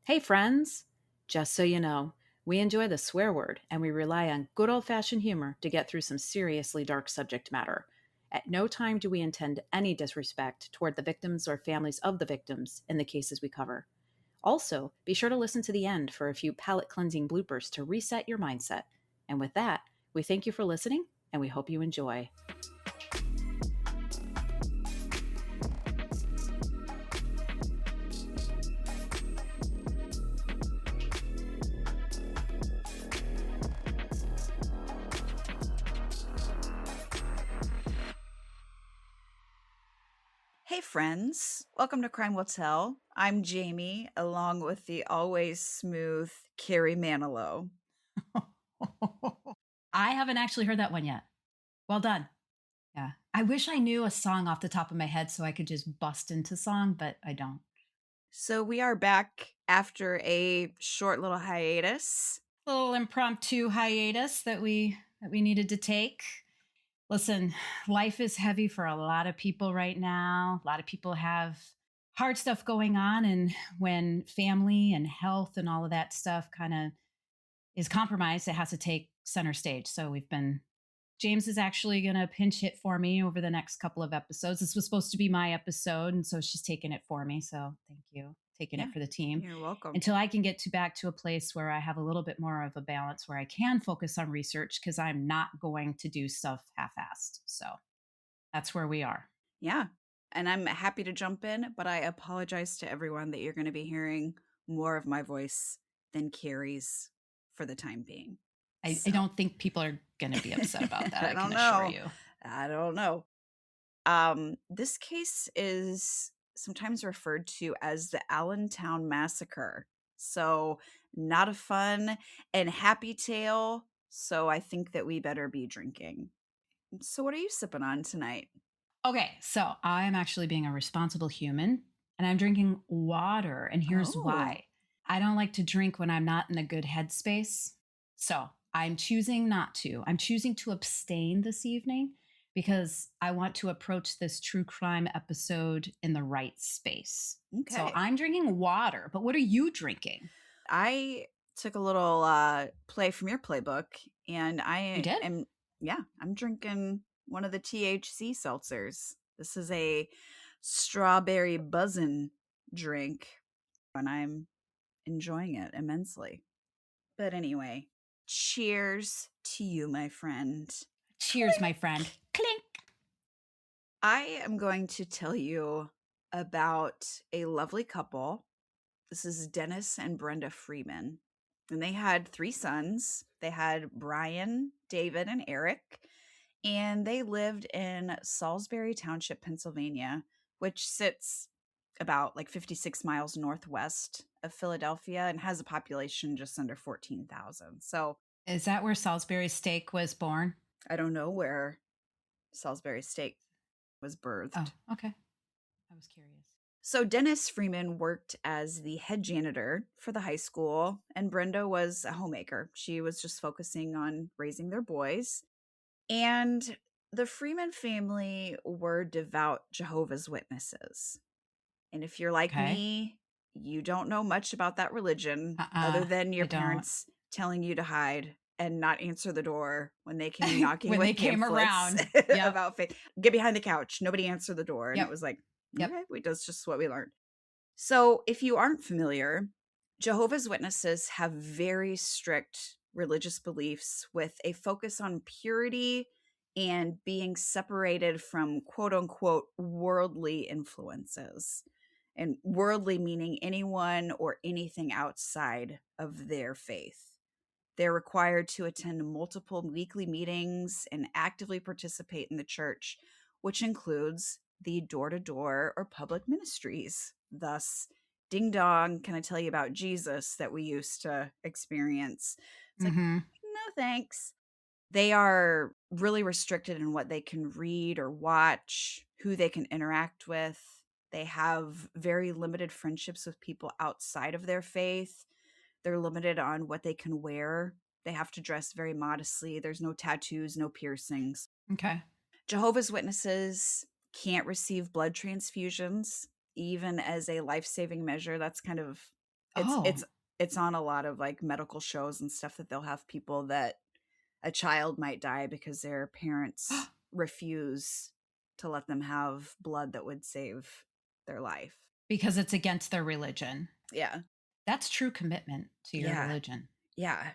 Hey, friends! Just so you know, we enjoy the swear word and we rely on good old fashioned humor to get through some seriously dark subject matter. At no time do we intend any disrespect toward the victims or families of the victims in the cases we cover. Also, be sure to listen to the end for a few palate cleansing bloopers to reset your mindset. And with that, we thank you for listening and we hope you enjoy. Hey friends, welcome to Crime Will Tell. I'm Jamie, along with the always smooth Carrie Manilow. I haven't actually heard that one yet. Well done. Yeah. I wish I knew a song off the top of my head so I could just bust into song, but I don't. So we are back after a short little hiatus. Little impromptu hiatus that we needed to take. Listen, life is heavy for a lot of people right now. A lot of people have hard stuff going on, and when family and health and all of that stuff kind of is compromised, it has to take center stage. So James is actually going to pinch hit for me over the next couple of episodes. This was supposed to be my episode, and so she's taking it for me. So thank you, taking it for the team. You're welcome. Until I can get back to a place where I have a little bit more of a balance where I can focus on research because I'm not going to do stuff half-assed. So that's where we are. Yeah, and I'm happy to jump in, but I apologize to everyone that you're going to be hearing more of my voice than Carrie's for the time being. I don't think people are going to be upset about that. I can know. assure you. I don't know. This case is sometimes referred to as the Allentown Massacre. So not a fun and happy tale. So I think that we better be drinking. So what are you sipping on tonight? Okay, so I'm actually being a responsible human and I'm drinking water. And here's why. I don't like to drink when I'm not in a good headspace. So I'm choosing not to. I'm choosing to abstain this evening because I want to approach this true crime episode in the right space. Okay. So I'm drinking water, but what are you drinking? I took a little play from your playbook and You did? I'm drinking one of the THC seltzers. This is a strawberry buzzin' drink and I'm enjoying it immensely. But anyway, cheers to you, my friend. Cheers, my friend. Clink. I am going to tell you about a lovely couple. This is Dennis and Brenda Freeman. And they had 3 sons. They had Bryan, David, and Eric. And they lived in Salisbury Township, Pennsylvania, which sits about like 56 miles northwest of Philadelphia and has a population just under 14,000. So Is that where Salisbury Steak was born? I don't know where Salisbury Steak was birthed. Oh, okay. I was curious. So Dennis Freeman worked as the head janitor for the high school, and Brenda was a homemaker. She was just focusing on raising their boys. And the Freeman family were devout Jehovah's Witnesses. And if you're like me, you don't know much about that religion other than your parents telling you to hide and not answer the door when they came knocking when with they came around about faith. Get behind the couch. Nobody answered the door. And it was like, Yep. okay, that's just what we learned. So if you aren't familiar, Jehovah's Witnesses have very strict religious beliefs with a focus on purity and being separated from quote unquote worldly influences. And worldly meaning anyone or anything outside of their faith. They're required to attend multiple weekly meetings and actively participate in the church, which includes the door-to-door or public ministries. Thus, ding dong, can I tell you about Jesus that we used to experience? It's like, no thanks. They are really restricted in what they can read or watch, who they can interact with. They have very limited friendships with people outside of their faith. They're limited on what they can wear. They have to dress very modestly. There's no tattoos, no piercings. Okay. Jehovah's Witnesses can't receive blood transfusions, even as a life-saving measure. That's kind of It's Oh, it's it's on a lot of like medical shows and stuff that they'll have people that a child might die because their parents refuse to let them have blood that would save their life. because it's against their religion. Yeah. That's true commitment to your Yeah. religion. Yeah.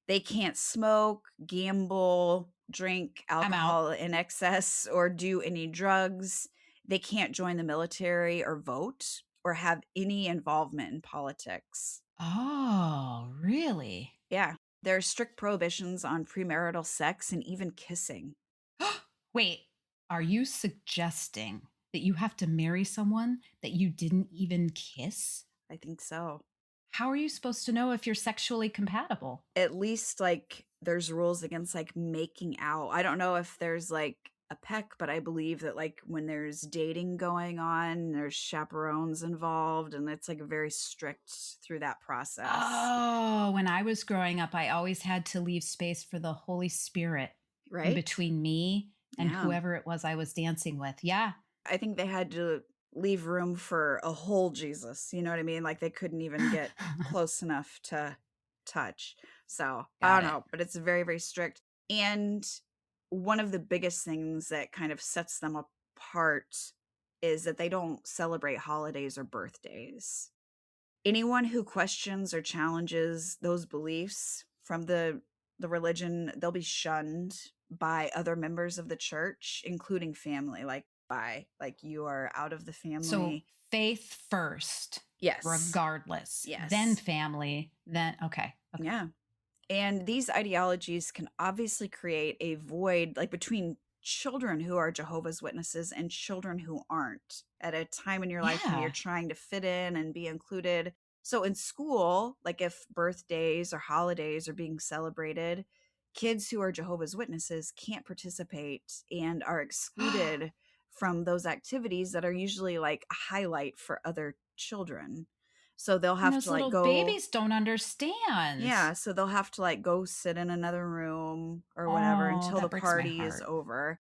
They can't smoke, gamble, drink I'm out. alcohol in excess, or do any drugs. They can't join the military or vote or have any involvement in politics. Oh, really? Yeah. There are strict prohibitions on premarital sex and even kissing. Wait, are you suggesting that you have to marry someone that you didn't even kiss? I think so. How are you supposed to know if you're sexually compatible? At least like there's rules against like making out. I don't know if there's like a peck, but I believe that like when there's dating going on, there's chaperones involved, and it's like very strict through that process. Oh, when I was growing up, I always had to leave space for the Holy Spirit in Right? between me and Yeah. whoever it was I was dancing with. Yeah. I think they had to leave room for a whole Jesus. You know what I mean? Like they couldn't even get close enough to touch. So I Got don't it. know, but it's very, very strict. And one of the biggest things that kind of sets them apart is that they don't celebrate holidays or birthdays. Anyone who questions or challenges those beliefs from the religion, they'll be shunned by other members of the church, including family, like by like you are out of the So family. faith first, Yes. regardless, then Yes. family, then okay. Okay. Yeah. And these ideologies can obviously create a void like between children who are Jehovah's Witnesses and children who aren't at a time in your life when you're Yeah. trying to fit in and be included. So in school, like if birthdays or holidays are being celebrated, kids who are Jehovah's Witnesses can't participate and are excluded from those activities that are usually like a highlight for other children. So they'll And have those to like little go. babies don't understand. Yeah, so they'll have to like go sit in another room or whatever Oh, until the that breaks my party is heart. over.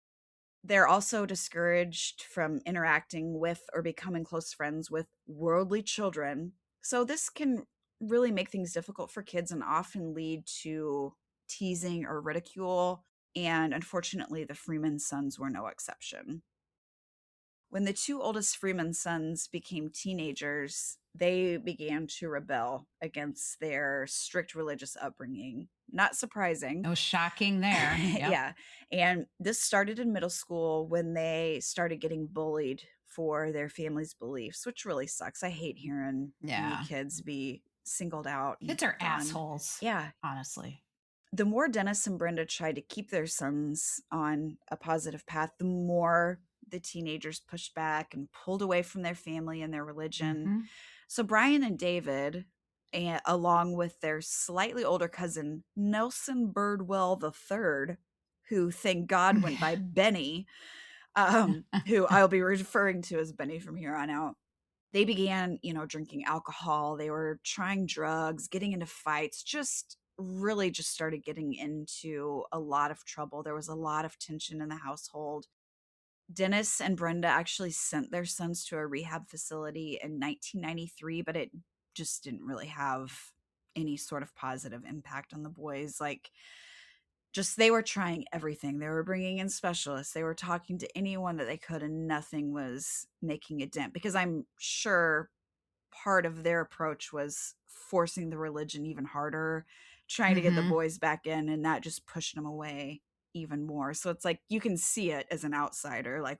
They're also discouraged from interacting with or becoming close friends with worldly children. So this can really make things difficult for kids and often lead to teasing or ridicule. And unfortunately, the Freeman sons were no exception. When the two oldest Freeman sons became teenagers, they began to rebel against their strict religious upbringing. Not surprising. No shocking there. Yep. Yeah. And this started in middle school when they started getting bullied for their family's beliefs, which really sucks. I hate hearing any Yeah. kids be singled out and Kids are picked on. assholes, Yeah. honestly. The more Dennis and Brenda tried to keep their sons on a positive path, the more the teenagers pushed back and pulled away from their family and their religion. Hmm. So Bryan and David, along with their slightly older cousin Nelson Birdwell III, who thank God went by Benny, who I'll be referring to as Benny from here on out. They began, drinking alcohol. They were trying drugs, getting into fights, just really just started getting into a lot of trouble. There was a lot of tension in the household. Dennis and Brenda actually sent their sons to a rehab facility in 1993, but it just didn't really have any sort of positive impact on the boys. Like, just they were trying everything. They were bringing in specialists. They were talking to anyone that they could, and nothing was making a dent because I'm sure part of their approach was forcing the religion even harder, trying to get the Hmm. boys back in, and that just pushed them away even more. So it's like you can see it as an outsider, like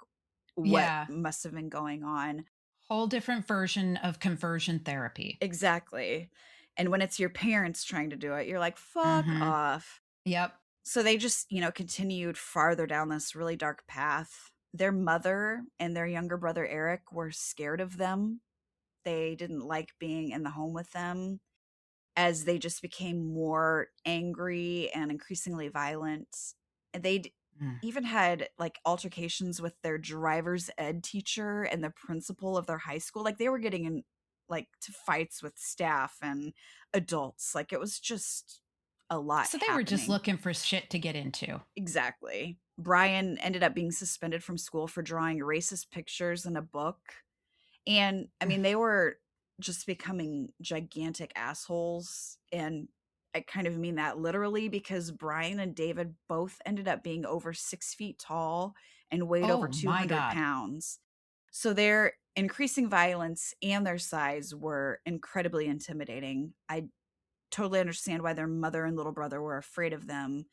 what Yeah. must have been going on. Whole different version of conversion therapy. Exactly. And when it's your parents trying to do it, you're like, fuck Hmm. off. Yep. So they just, continued farther down this really dark path. Their mother and their younger brother Eric were scared of them. They didn't like being in the home with them as they just became more angry and increasingly violent. And they Mm. even had like altercations with their driver's ed teacher and the principal of their high school. Like they were getting in like to fights with staff and adults. Like it was just a lot So they were just happening. looking for shit to get into. Exactly. Bryan ended up being suspended from school for drawing racist pictures in a book. And I mean, just becoming gigantic assholes. And I kind of mean that literally, because Bryan and David both ended up being over 6 feet tall and weighed over Oh my 200 God. pounds. So their increasing violence and their size were incredibly intimidating. I totally understand why their mother and little brother were afraid of them.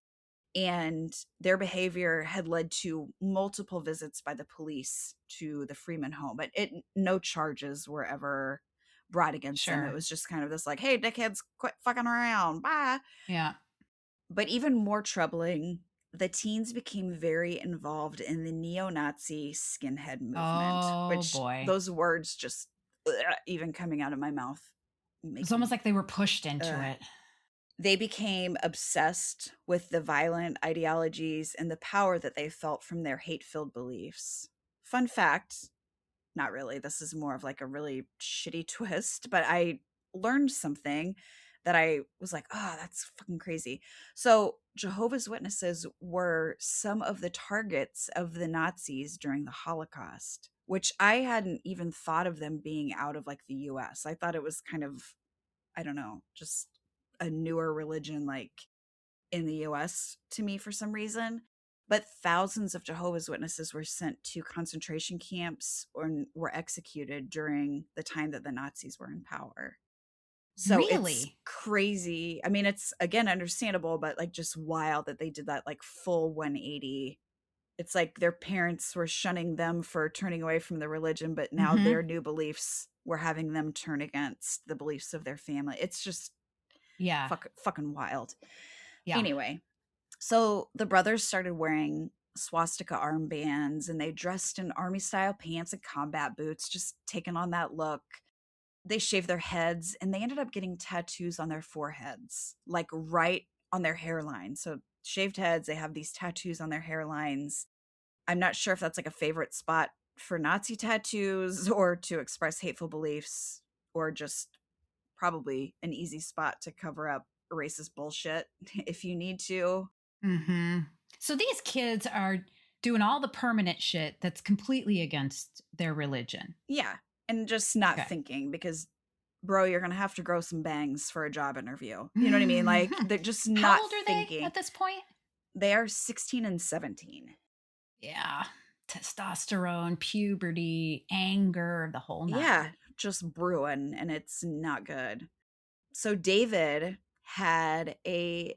And their behavior had led to multiple visits by the police to the Freeman home, but no charges were ever brought against them. It Sure. was just kind of this like, hey, dickheads, quit fucking around, bye. Yeah. But even more troubling, the teens became very involved in the neo-Nazi skinhead movement, Oh which boy. those words just even coming out of my mouth It's make almost me like they were pushed into ugh. it. They became obsessed with the violent ideologies and the power that they felt from their hate-filled beliefs. Fun fact, not really, this is more of like a really shitty twist, but I learned something that I was like, oh, that's fucking crazy. So, Jehovah's Witnesses were some of the targets of the Nazis during the Holocaust, which I hadn't even thought of them being out of like the US. I thought it was kind of, I don't know, just a newer religion like in the US to me for some reason. But thousands of Jehovah's Witnesses were sent to concentration camps or were executed during the time that the Nazis were in power. So it's Really? crazy. I mean, it's again understandable, but like just wild that they did that like full 180. It's like their parents were shunning them for turning away from the religion, but now Mm-hmm. their new beliefs were having them turn against the beliefs of their family. It's just Yeah. fucking wild. Yeah. Anyway, so the brothers started wearing swastika armbands and they dressed in army style pants and combat boots, just taking on that look. They shaved their heads and they ended up getting tattoos on their foreheads, like right on their hairline. So shaved heads, they have these tattoos on their hairlines. I'm not sure if that's like a favorite spot for Nazi tattoos or to express hateful beliefs or just probably an easy spot to cover up racist bullshit if you need to. Mm-hmm. So these kids are doing all the permanent shit that's completely against their religion. Yeah. And just not Okay. thinking because, bro, you're going to have to grow some bangs for a job interview. You know what I mean? Like, they're just How not old are they thinking. at this point? They are 16 and 17. Yeah. Testosterone, puberty, anger, the whole Yeah. nine. Just brewing, and it's not good. So, David had a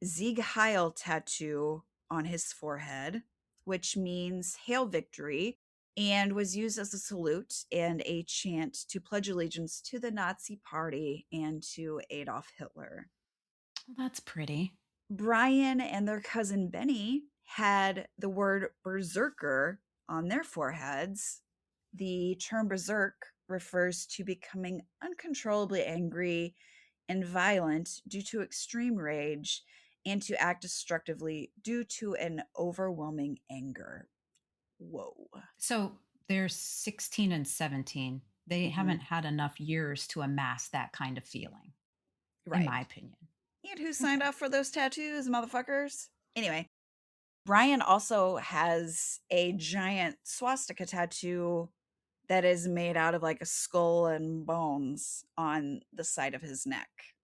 Sieg Heil tattoo on his forehead, which means Hail Victory, and was used as a salute and a chant to pledge allegiance to the Nazi Party and to Adolf Hitler. Well, that's pretty. Bryan and their cousin Benny had the word berserker on their foreheads. The term berserk refers to becoming uncontrollably angry and violent due to extreme rage and to act destructively due to an overwhelming anger. Whoa. So they're 16 and 17. They Hmm. haven't had enough years to amass that kind of feeling, in Right. my opinion. And who signed Okay. off for those tattoos, motherfuckers? Anyway, Bryan also has a giant swastika tattoo that is made out of like a skull and bones on the side of his neck.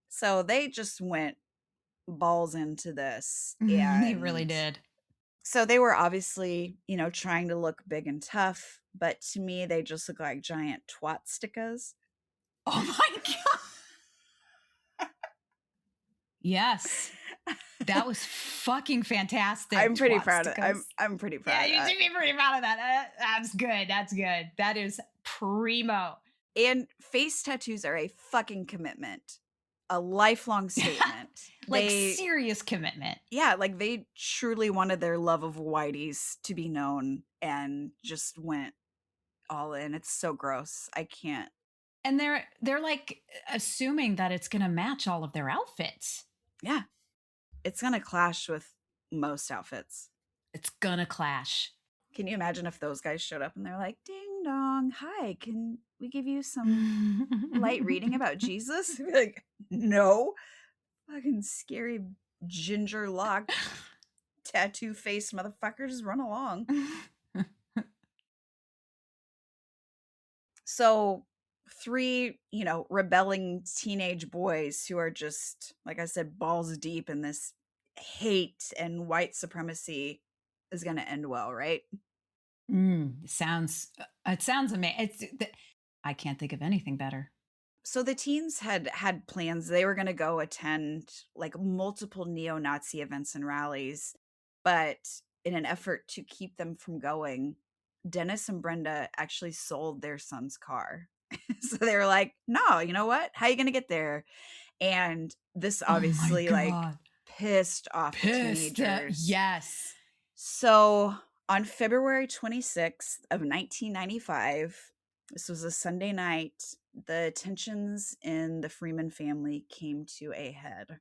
So they just went balls into this. They really And did. so they were obviously, trying to look big and tough, but to me, they just look like giant twat stickers. Oh my God. Yes. That was fucking fantastic. I'm pretty Twat proud of stickos. I'm pretty Yeah, proud of you that. should be pretty proud of that. That's good. That's good. That is primo. And face tattoos are a fucking commitment. A lifelong statement. Like They serious commitment. Yeah, like they truly wanted their love of whiteys to be known and just went all in. It's so gross. I can't. And they're like assuming that it's going to match all of their outfits. Yeah, it's gonna clash with most outfits. It's going to clash. Can you imagine if those guys showed up and they're like, "Ding dong, hi, can we give you some light reading about Jesus?" I'd be like, "No, fucking scary ginger lock tattoo face motherfuckers, run along." So three, rebelling teenage boys who are just, like I said, balls deep in this hate and white supremacy is going to end well, right? It sounds amazing. I can't think of anything better. So the teens had plans. They were going to go attend like multiple neo-Nazi events and rallies, but in an effort to keep them from going, Dennis and Brenda actually sold their son's car. So they were like, "No, you know what? How are you going to get there?" And this Oh my obviously like God. pissed off the Pissed. teenagers. Yes. So on February 26th of 1995, this was a Sunday night, the tensions in the Freeman family came to a head.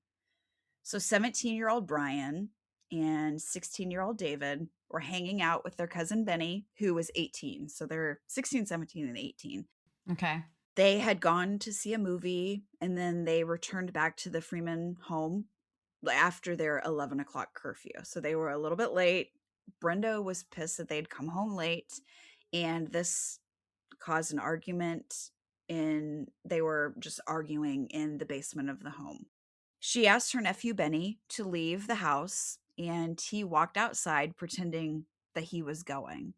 So 17-year-old Bryan and 16-year-old David were hanging out with their cousin Benny, who was 18. So they're 16, 17, and 18. Okay. They had gone to see a movie and then they returned back to the Freeman home after their 11 o'clock curfew. So they were a little bit late. Brenda was pissed that they'd come home late, and this caused an argument. They were just arguing in the basement of the home. She asked her nephew Benny to leave the house, and he walked outside pretending that he was going.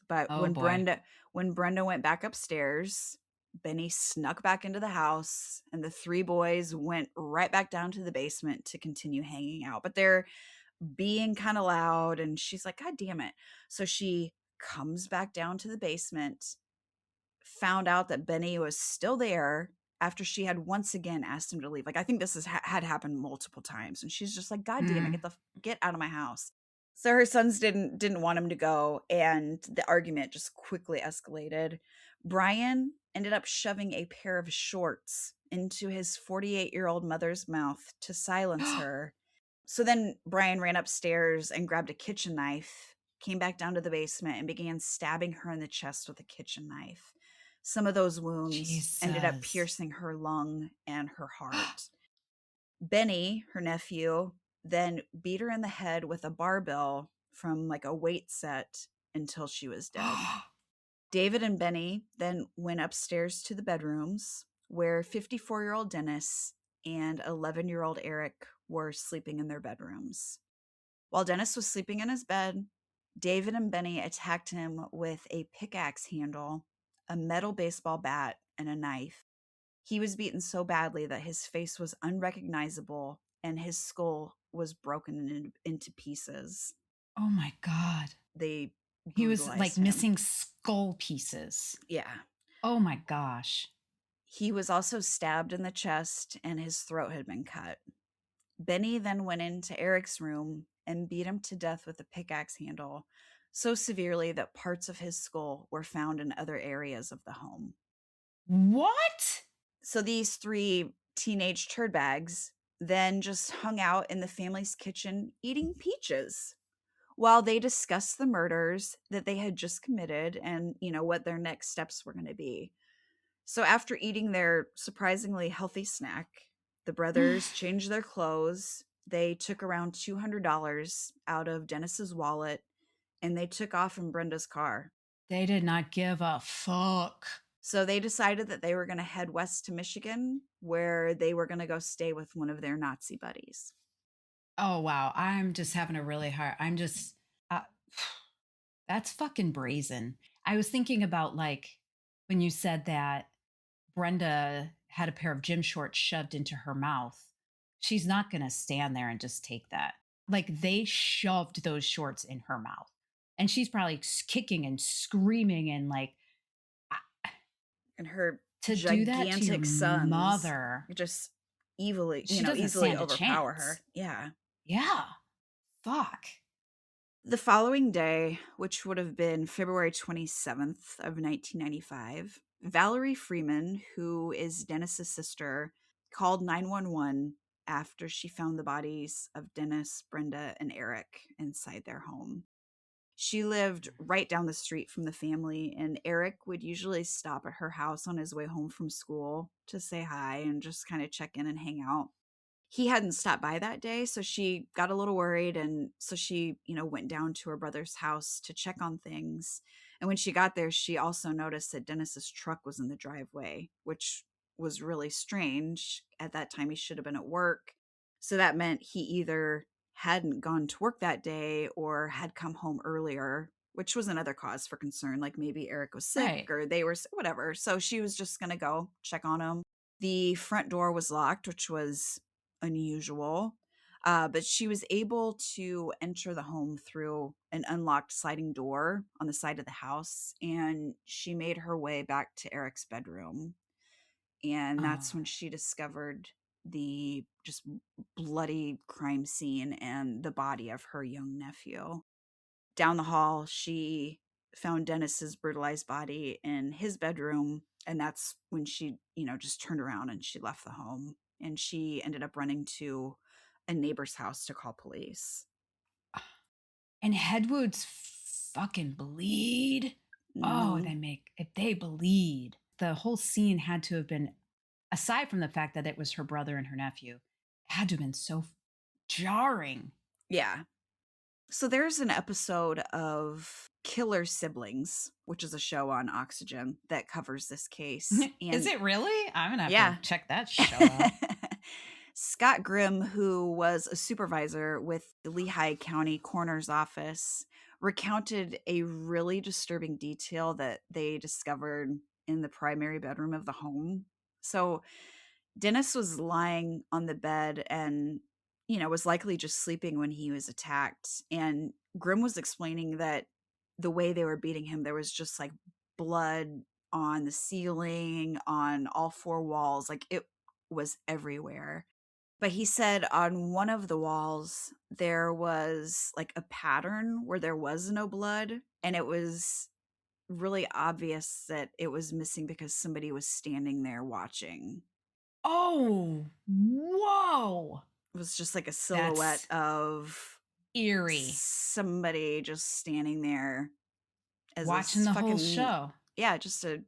But Oh boy. when Brenda went back upstairs, Benny snuck back into the house, and the three boys went right back down to the basement to continue hanging out. But they're being kind of loud, and she's like, God damn it. So she comes back down to the basement, found out that Benny was still there after she had once again asked him to leave. Like, I think this had happened multiple times, and she's just like, God damn it, Mm. get out of my house. So her sons didn't want him to go, and the argument just quickly escalated. Bryan ended up shoving a pair of shorts into his 48-year-old mother's mouth to silence her. So then Bryan ran upstairs and grabbed a kitchen knife, came back down to the basement, and began stabbing her in the chest with a kitchen knife. Some of those wounds ended up Jesus. piercing her lung and her heart. Benny, her nephew, then beat her in the head with a barbell from like a weight set until she was dead. David and Benny then went upstairs to the bedrooms where 54-year-old Dennis and 11-year-old Eric were sleeping in their bedrooms. While Dennis was sleeping in his bed, David and Benny attacked him with a pickaxe handle, a metal baseball bat, and a knife. He was beaten so badly that his face was unrecognizable and his skull was broken into pieces. Oh my God. They He was like brutalized him. missing skull pieces. Yeah. Oh my gosh. He was also stabbed in the chest and his throat had been cut. Benny then went into Eric's room and beat him to death with a pickaxe handle so severely that parts of his skull were found in other areas of the home. What? So these three teenage turd bags then just hung out in the family's kitchen eating peaches while they discussed the murders that they had just committed and, what their next steps were going to be. So after eating their surprisingly healthy snack, the brothers changed their clothes. They took around $200 out of Dennis's wallet and they took off in Brenda's car. They did not give a fuck. So they decided that they were going to head west to Michigan, where they were going to go stay with one of their Nazi buddies. Oh wow. I'm just having a really hard. Uh, that's fucking brazen. I was thinking about like when you said that Brenda had a pair of gym shorts shoved into her mouth. She's not going to stand there and just take that. Like they shoved those shorts in her mouth. And she's probably kicking and screaming and like And her to do that to your gigantic sons mother. just easily, She doesn't easily stand a overpower chance. her. Yeah. Yeah. Fuck. The following day, which would have been February 27th of 1995, Valerie Freeman, who is Dennis's sister, called 911 after she found the bodies of Dennis, Brenda, and Eric inside their home. She lived right down the street from the family, and Eric would usually stop at her house on his way home from school to say hi and just kind of check in and hang out. He hadn't stopped by that day, so she got a little worried, and so she, went down to her brother's house to check on things. And when she got there, she also noticed that Dennis's truck was in the driveway, which was really strange. At that time, he should have been at work. So that meant he either hadn't gone to work that day or had come home earlier, which was another cause for concern. Like maybe Eric was sick Right. or they were, whatever. So she was just going to go check on him. The front door was locked, which was unusual. But she was able to enter the home through an unlocked sliding door on the side of the house, and she made her way back to Eric's bedroom. And Oh. that's when she discovered the just bloody crime scene and the body of her young nephew. Down the hall, she found Dennis's brutalized body in his bedroom, and that's when she, just turned around and she left the home. And she ended up running to a neighbor's house to call police. And headwoods fucking bleed. Oh, Mhm. if they bleed, the whole scene had to have been, aside from the fact that it was her brother and her nephew, it had to have been so jarring. Yeah. So there's an episode of Killer Siblings, which is a show on Oxygen that covers this case. Is And it really? I'm gonna have yeah. to check that show out. Scott Grimm, who was a supervisor with the Lehigh County Coroner's Office, recounted a really disturbing detail that they discovered in the primary bedroom of the home. So Dennis was lying on the bed and, was likely just sleeping when he was attacked. And Grimm was explaining that the way they were beating him, there was just like blood on the ceiling, on all four walls. Like it was everywhere. But he said on one of the walls, there was like a pattern where there was no blood. And it was really obvious that it was missing because somebody was standing there watching. Oh, whoa. It was just like a silhouette That's of eerie. somebody just standing there as a Watching the whole fucking, show. yeah, just a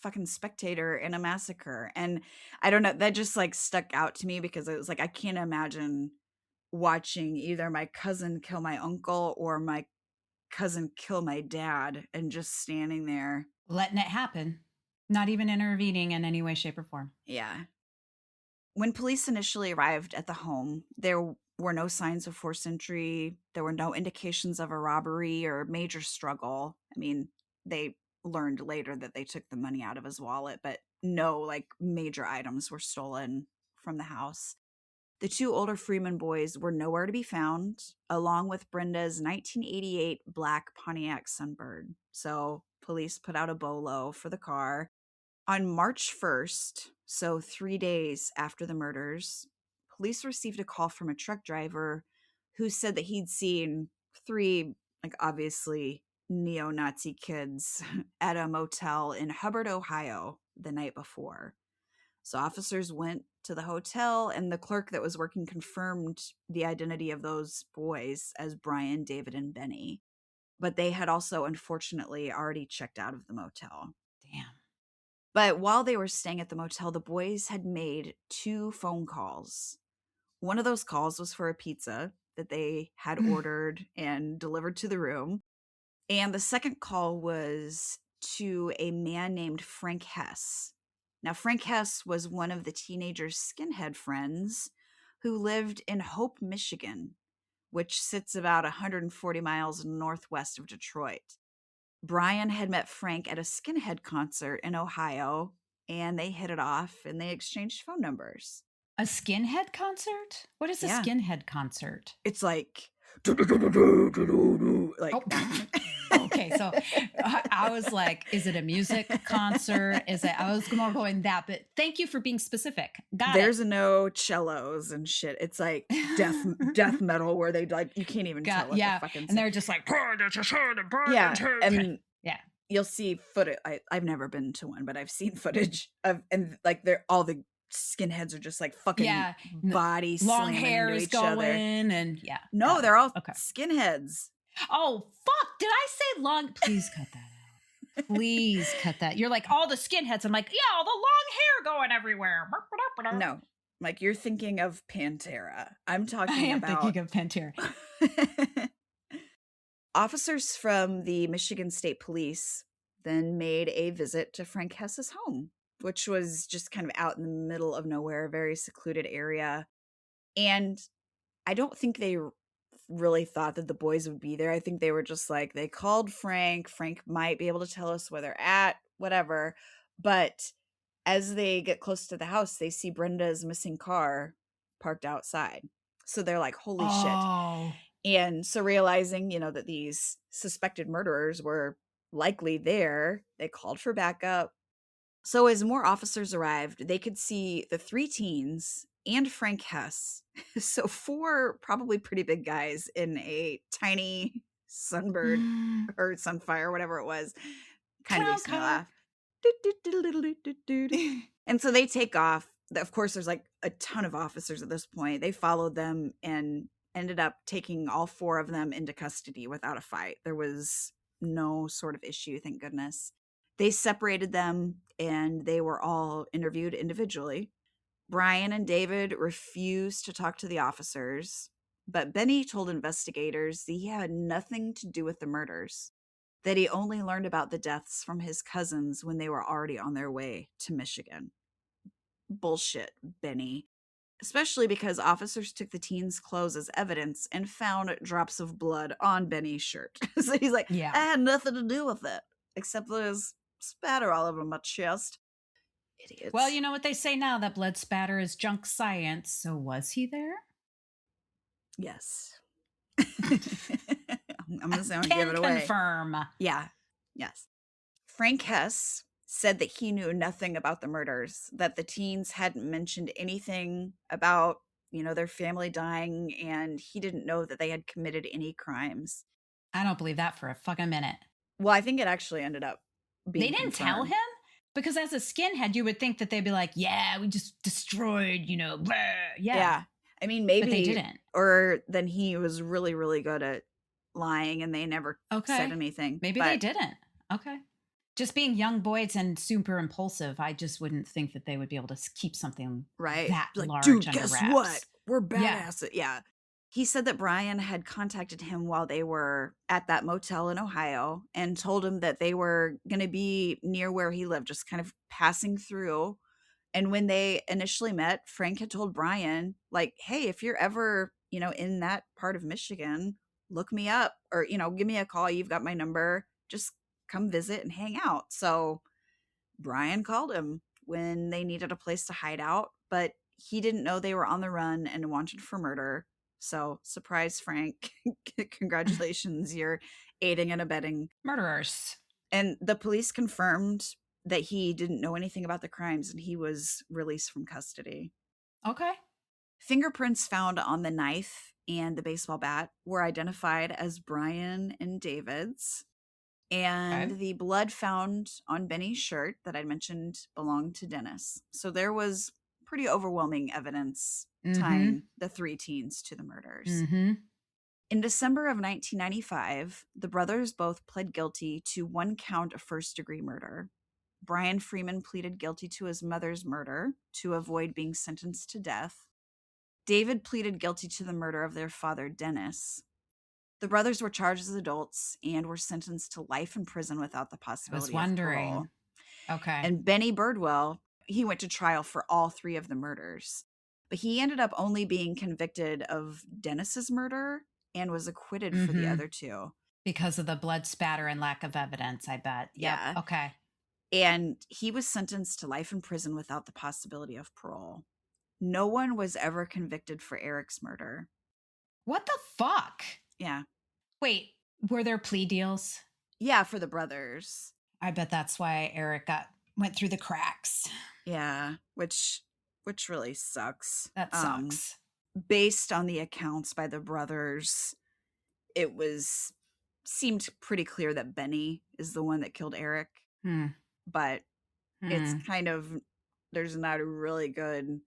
fucking spectator in a massacre. And I don't know, that just like stuck out to me because it was like, I can't imagine watching either my cousin kill my uncle or my cousin kill my dad and just standing there. Letting it happen. Not even intervening in any way, shape, or form. Yeah. When police initially arrived at the home, there were no signs of forced entry. There were no indications of a robbery or major struggle. I mean, they learned later that they took the money out of his wallet, but no like major items were stolen from the house. The two older Freeman boys were nowhere to be found, along with Brenda's 1988 black Pontiac Sunbird. So police put out a bolo for the car. On March 1st, so 3 days after the murders, police received a call from a truck driver who said that he'd seen three, like obviously neo Nazi kids at a motel in Hubbard, Ohio the night before. So officers went to the hotel, and the clerk that was working confirmed the identity of those boys as Bryan, David, and Benny. But they had also, unfortunately, already checked out of the motel. Damn. But while they were staying at the motel, the boys had made 2 phone calls. One of those calls was for a pizza that they had ordered and delivered to the room. And the second call was to a man named Frank Hess. Now, Frank Hess was one of the teenagers' skinhead friends who lived in Hope, Michigan, which sits about 140 miles northwest of Detroit. Bryan had met Frank at a skinhead concert in Ohio, and they hit it off and they exchanged phone numbers. A skinhead concert? What is a Yeah. skinhead concert? It's like like Oh. Okay, so I was like, is it a music concert? Is it? I was more going that, but thank you for being specific. Got there's no cellos and shit. It's like death metal where they like you can't even tell what the fucking and they're just like, yeah, and yeah. You'll see footage. I've never been to one, but I've seen footage of and like they're all the skinheads are just like fucking body long slamming hair into is each going other. and yeah. No, they're all skinheads. Oh fuck! Did I say long? Please cut that out. Please cut that. You're like all the skinheads. I'm like, yeah, all the long hair going everywhere. No, like you're thinking of Pantera. I'm talking I am about. thinking of Pantera. Officers from the Michigan State Police then made a visit to Frank Hess's home, which was just kind of out in the middle of nowhere, a very secluded area. And I don't think they really thought that the boys would be there. I think they were just like, they called Frank. Frank might be able to tell us where they're at, whatever. But as they get close to the house, they see Brenda's missing car parked outside. So they're like, holy shit. Oh. And so realizing, that these suspected murderers were likely there, they called for backup. So as more officers arrived, they could see the 3 teens and Frank Hess. So 4 probably pretty big guys in a tiny Sunbird or Sunfire, whatever it was. Kind of makes me laugh. And so they take off. Of course, there's like a ton of officers at this point. They followed them and ended up taking all 4 of them into custody without a fight. There was no sort of issue, thank goodness. They separated them and they were all interviewed individually. Bryan and David refused to talk to the officers, but Benny told investigators that he had nothing to do with the murders, that he only learned about the deaths from his cousins when they were already on their way to Michigan. Bullshit, Benny. Especially because officers took the teens' clothes as evidence and found drops of blood on Benny's shirt. So he's like, Yeah. I had nothing to do with it, except there's spatter all over my chest. Idiots. Well, you know what they say now, that blood spatter is junk science. So was he there? Yes. I'm going to say I'm going to give it away. Confirm. Yeah. Yes. Frank Hess said that he knew nothing about the murders, that the teens hadn't mentioned anything about, their family dying, and he didn't know that they had committed any crimes. I don't believe that for a fucking minute. Well, I think it actually ended up being They didn't tell him? Because as a skinhead, you would think that they'd be like, yeah, we just destroyed, blah. Yeah. I mean, maybe. But they didn't. Or then he was really, really good at lying and they never said anything. Maybe they didn't. Okay. Just being young boys and super impulsive, I just wouldn't think that they would be able to keep something that like, large dude, under guess wraps. What? We're badass. Yeah. He said that Bryan had contacted him while they were at that motel in Ohio and told him that they were going to be near where he lived, just kind of passing through. And when they initially met, Frank had told Bryan, like, hey, if you're ever, in that part of Michigan, look me up or, give me a call. You've got my number. Just come visit and hang out. So Bryan called him when they needed a place to hide out, but he didn't know they were on the run and wanted for murder. So surprise, Frank. Congratulations. You're aiding and abetting murderers. And the police confirmed that he didn't know anything about the crimes and he was released from custody. Okay. Fingerprints found on the knife and the baseball bat were identified as Bryan and David's. And the blood found on Benny's shirt that I mentioned belonged to Dennis. So there was pretty overwhelming evidence tying the 3 teens to the murders. In December of 1995, the brothers both pled guilty to 1 count of first-degree murder. Bryan Freeman pleaded guilty to his mother's murder to avoid being sentenced to death. David pleaded guilty to the murder of their father, Dennis. The brothers were charged as adults and were sentenced to life in prison without the possibility of parole. Okay. And Benny Birdwell, he went to trial for all 3 of the murders. But he ended up only being convicted of Dennis's murder and was acquitted for the other 2. Because of the blood spatter and lack of evidence, I bet. Yeah. Okay. And he was sentenced to life in prison without the possibility of parole. No one was ever convicted for Eric's murder. What the fuck? Yeah. Wait, were there plea deals? Yeah, for the brothers. I bet that's why Eric went through the cracks. Yeah, which really sucks. That sucks. Based on the accounts by the brothers, it seemed pretty clear that Benny is the one that killed Eric. But it's kind of, there's not a really good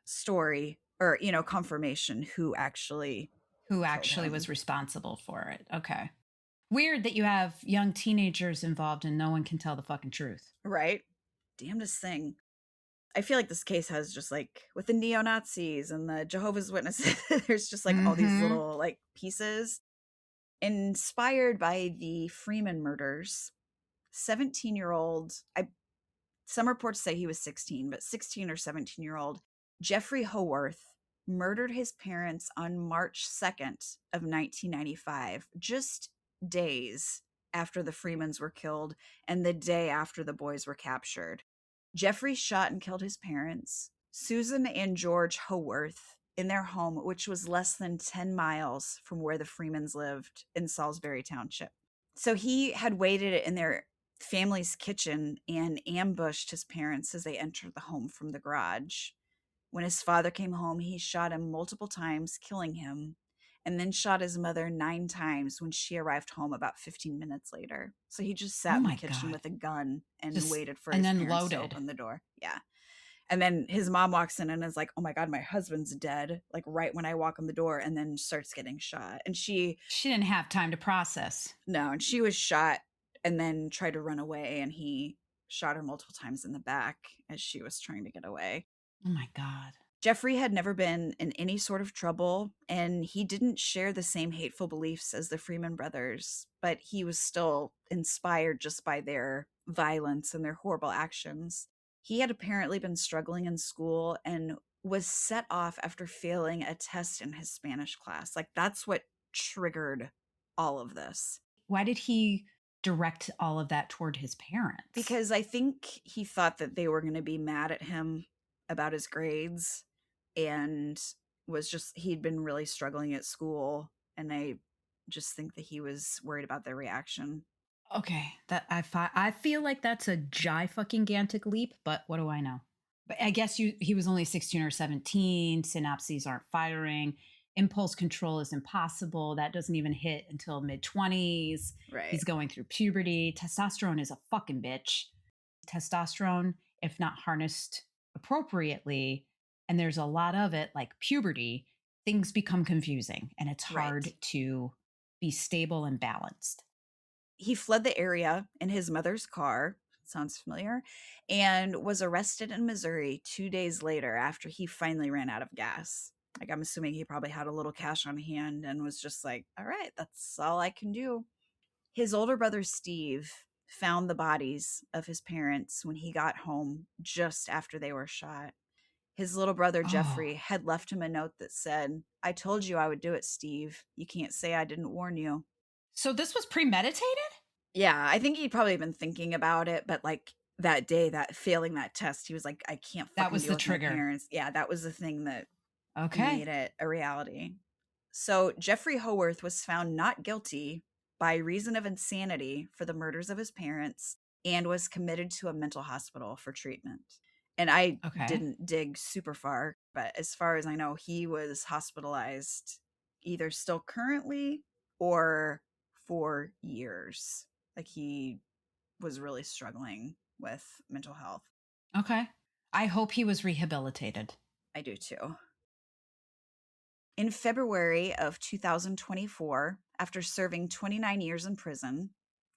story or, confirmation who actually was responsible for it. Okay. Weird that you have young teenagers involved and no one can tell the fucking truth. Right? Damnedest thing. I feel like this case has just like with the neo-Nazis and the Jehovah's Witnesses, there's just like all these little like pieces. Inspired by the Freeman murders, 17-year-old, some reports say he was 16, but 16 or 17-year-old Jeffrey Howarth murdered his parents on March 2nd of 1995, just days after the Freemans were killed and the day after the boys were captured. Jeffrey shot and killed his parents, Susan and George Howarth, in their home, which was less than 10 miles from where the Freemans lived in Salisbury Township. So he had waited in their family's kitchen and ambushed his parents as they entered the home from the garage. When his father came home, he shot him multiple times, killing him, and then shot his mother 9 times when she arrived home about 15 minutes later. So he just Oh sat in the my kitchen God. with a gun and Just, waited for and his then parents to loaded. open the door. Yeah. And then his mom walks in and is like, "Oh my God, my husband's dead." Like right when I walk in the door, and then starts getting shot. And She didn't have time to process. and she was shot and then tried to run away. And he shot her multiple times in the back as she was trying to get away. Oh my God. Jeffrey had never been in any sort of trouble, and he didn't share the same hateful beliefs as the Freeman brothers, but he was still inspired just by their violence and their horrible actions. He had apparently been struggling in school and was set off after failing a test in his Spanish class. Like, that's what triggered all of this. Why did he direct all of that toward his parents? Because I think he thought that they were going to be mad at him about his grades, and he'd been really struggling at school, and I just think that he was worried about their reaction. Okay, I feel like that's a fucking gantic leap, but what do I know? But I guess he was only 16 or 17. Synapses aren't firing. Impulse control is impossible. That doesn't even hit until mid 20s. Right. He's going through puberty. Testosterone is a fucking bitch. Testosterone, if not harnessed appropriately, and there's a lot of it, like puberty, things become confusing and it's Right. hard to be stable and balanced. He fled the area in his mother's car, sounds familiar, and was arrested in Missouri 2 days later after he finally ran out of gas. Like, I'm assuming he probably had a little cash on hand and was just like, "All right, that's all I can do." His older brother Steve found the bodies of his parents when he got home just after they were shot. His little brother Oh, Jeffrey had left him a note that said, "I told you I would do it, Steve. You can't say I didn't warn you." so this was premeditated? Yeah, I think he'd probably been thinking about it, but like that day, that failing that test, he was like, "I can't That fucking was deal the with my trigger. parents." Yeah, that was the thing that Okay. made it a reality. So Jeffrey Howarth was found not guilty by reason of insanity for the murders of his parents and was committed to a mental hospital for treatment. And I Okay. didn't dig super far, but as far as I know, he was hospitalized either still currently or for years. Like, he was really struggling with mental health. Okay. I hope he was rehabilitated. I do too. In February of 2024, after serving 29 years in prison,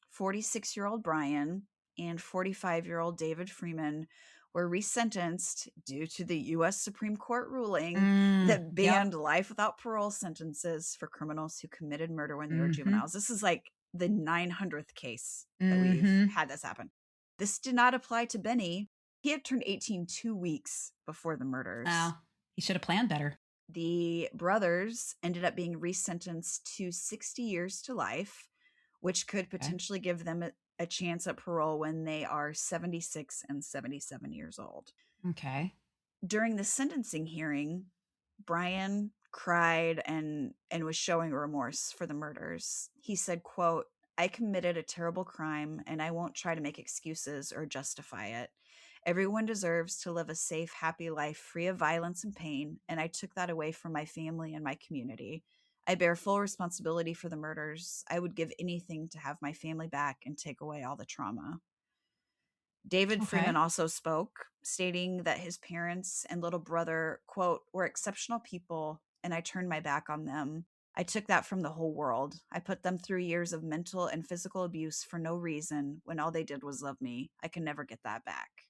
46-year-old Bryan and 45-year-old David Freeman were resentenced due to the U.S. Supreme Court ruling that Yep. banned life without parole sentences for criminals who committed murder when they were Mm-hmm. juveniles. This is like the 900th case that we've Mm-hmm. had this happen. This did not apply to Benny. He had turned 18 2 weeks before the murders. Oh, he should have planned better. The brothers ended up being resentenced to 60 years to life, which could Okay. potentially give them a chance at parole when they are 76 and 77 years old. Okay. During the sentencing hearing, Bryan cried and was showing remorse for the murders. He said, quote, "I committed a terrible crime and I won't try to make excuses or justify it. Everyone deserves to live a safe, happy life free of violence and pain, and I took that away from my family and my community. I bear full responsibility for the murders. I would give anything to have my family back and take away all the trauma." David Freeman Okay. also spoke, stating that his parents and little brother, quote, "were exceptional people, and I turned my back on them. I took that from the whole world. I put them through years of mental and physical abuse for no reason when all they did was love me. I can never get that back."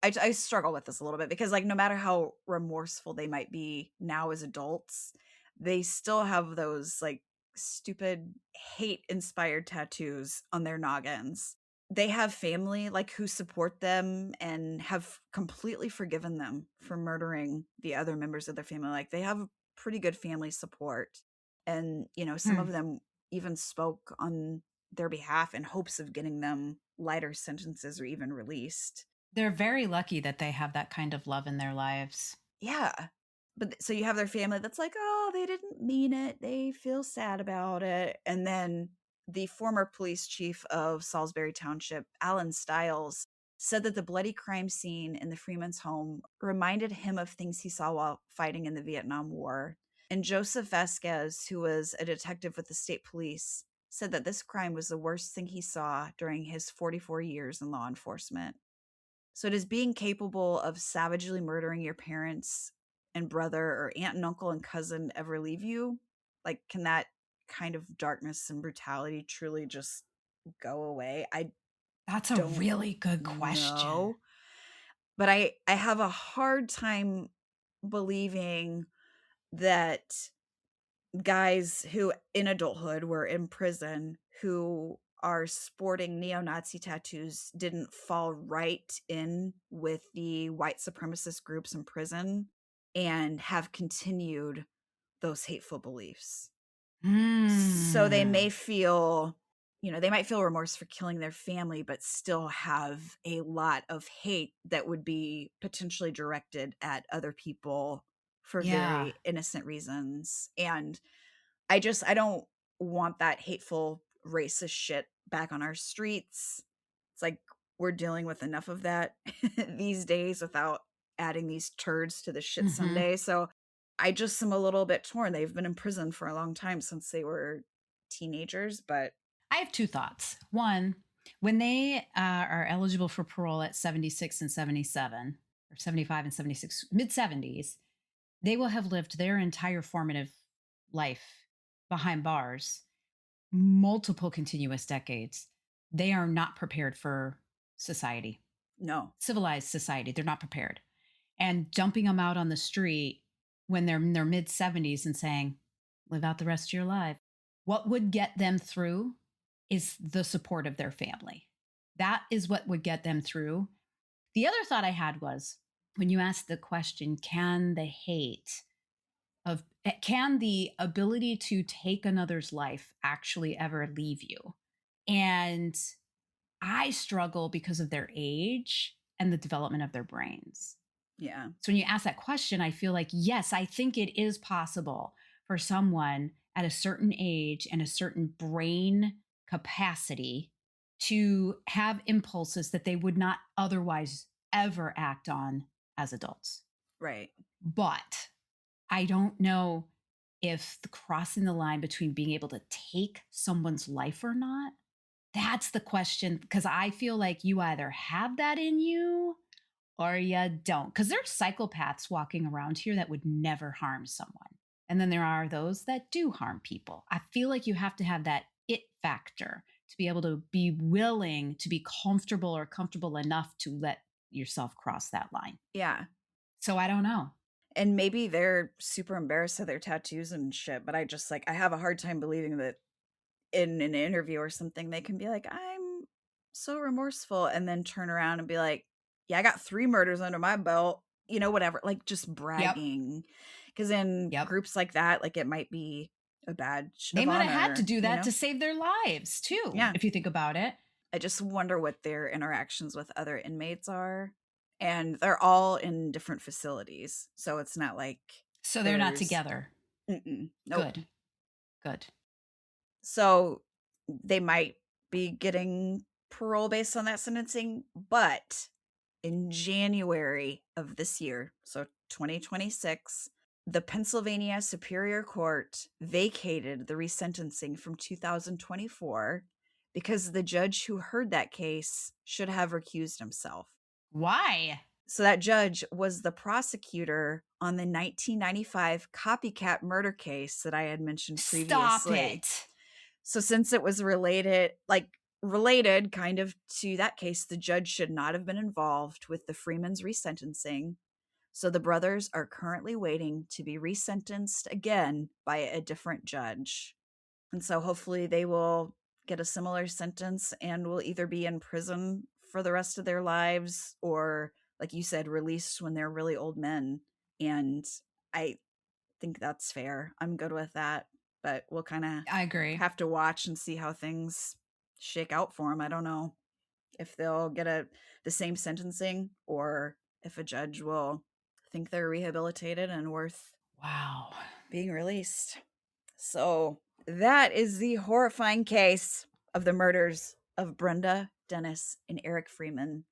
I struggle with this a little bit because, like, no matter how remorseful they might be now as adults, they still have those, like, stupid hate-inspired tattoos on their noggins. They have family like who support them and have completely forgiven them for murdering the other members of their family. Like they have pretty good family support. And, some Hmm. of them even spoke on their behalf in hopes of getting them lighter sentences or even released. They're very lucky that they have that kind of love in their lives. Yeah. But so you have their family that's like, "Oh, they didn't mean it. They feel sad about it." And then the former police chief of Salisbury Township, Alan Stiles, said that the bloody crime scene in the Freeman's home reminded him of things he saw while fighting in the Vietnam War. And Joseph Vasquez, who was a detective with the state police, said that this crime was the worst thing he saw during his 44 years in law enforcement. So does being capable of savagely murdering your parents and brother or aunt and uncle and cousin ever leave you? Like, can that kind of darkness and brutality truly just go away? I That's a don't really good question. know. But I have a hard time believing that guys who in adulthood were in prison who are sporting neo-Nazi tattoos didn't fall right in with the white supremacist groups in prison and have continued those hateful beliefs. So they Hmm. may feel, they might feel remorse for killing their family, but still have a lot of hate that would be potentially directed at other people for Yeah. very innocent reasons. And I don't want that hateful racist shit back on our streets. It's like we're dealing with enough of that these days without adding these turds to the shit Hmm. someday. So I just am a little bit torn. They've been in prison for a long time since they were teenagers, but I have two thoughts. One, when they are eligible for parole at 76 and 77, or 75 and 76, mid 70s, they will have lived their entire formative life behind bars, multiple continuous decades. They are not prepared for society, no. civilized society. They're not prepared. And dumping them out on the street when they're in their mid 70s and saying, live out the rest of your life, what would get them through is the support of their family. That is what would get them through. The other thought I had was when you asked the question, can the ability to take another's life actually ever leave you? And I struggle because of their age and the development of their brains. Yeah. So when you ask that question, I feel like, yes, I think it is possible for someone at a certain age and a certain brain capacity to have impulses that they would not otherwise ever act on as adults. Right. But I don't know if crossing the line between being able to take someone's life or not, that's the question. Because I feel like you either have that in you or you don't. Because there's psychopaths walking around here that would never harm someone. And then there are those that do harm people. I feel like you have to have that it factor to be able to be willing to be comfortable or comfortable enough to let yourself cross that line. Yeah. So I don't know. And maybe they're super embarrassed of their tattoos and shit, but I have a hard time believing that in an interview or something, they can be like, "I'm so remorseful," and then turn around and be like, "Yeah, I got 3 murders under my belt," whatever, like, just Yep. bragging. Because in Yep. groups like that, like, it might be a badge They of might have had to honor, do that to save their lives too, Yeah. if you think about it. I just wonder what their interactions with other inmates are, and they're all in different facilities, so it's not like So they're not there's together. nope. Good. Good. So they might be getting parole based on that sentencing, but in January of this year, so 2026, the Pennsylvania Superior Court vacated the resentencing from 2024 because the judge who heard that case should have recused himself. Why? So that judge was the prosecutor on the 1995 copycat murder case that I had mentioned Stop previously. it. So since it was related kind of to that case, the judge should not have been involved with the Freeman's resentencing. So the brothers are currently waiting to be resentenced again by a different judge. And so hopefully they will get a similar sentence and will either be in prison for the rest of their lives or, like you said, released when they're really old men. And I think that's fair. I'm good with that. But we'll kind of I agree. have to watch and see how things shake out for them. I don't know if they'll get the same sentencing or if a judge will think they're rehabilitated and worth Wow. being released. So that is the horrifying case of the murders of Brenda, Dennis, and Eric Freeman,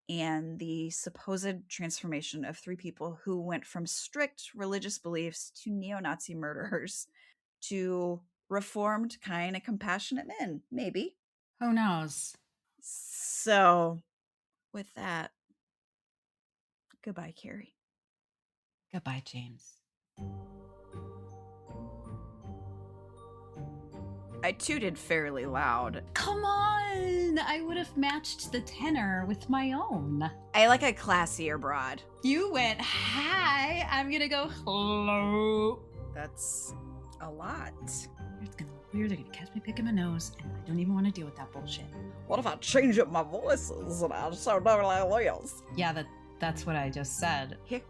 and the supposed transformation of three people who went from strict religious beliefs to neo-Nazi murderers to reformed, kind of compassionate men, maybe. Who knows? So, with that, goodbye, Carrie. Goodbye, James. I tooted fairly loud. Come on! I would have matched the tenor with my own. I like a classier broad. You went hi. I'm gonna go hello. That's a lot. It's gonna look weird. They're gonna catch me picking my nose, and I don't even want to deal with that bullshit. What if I change up my voices and I so nobody else? Yeah, that's what I just said. Here,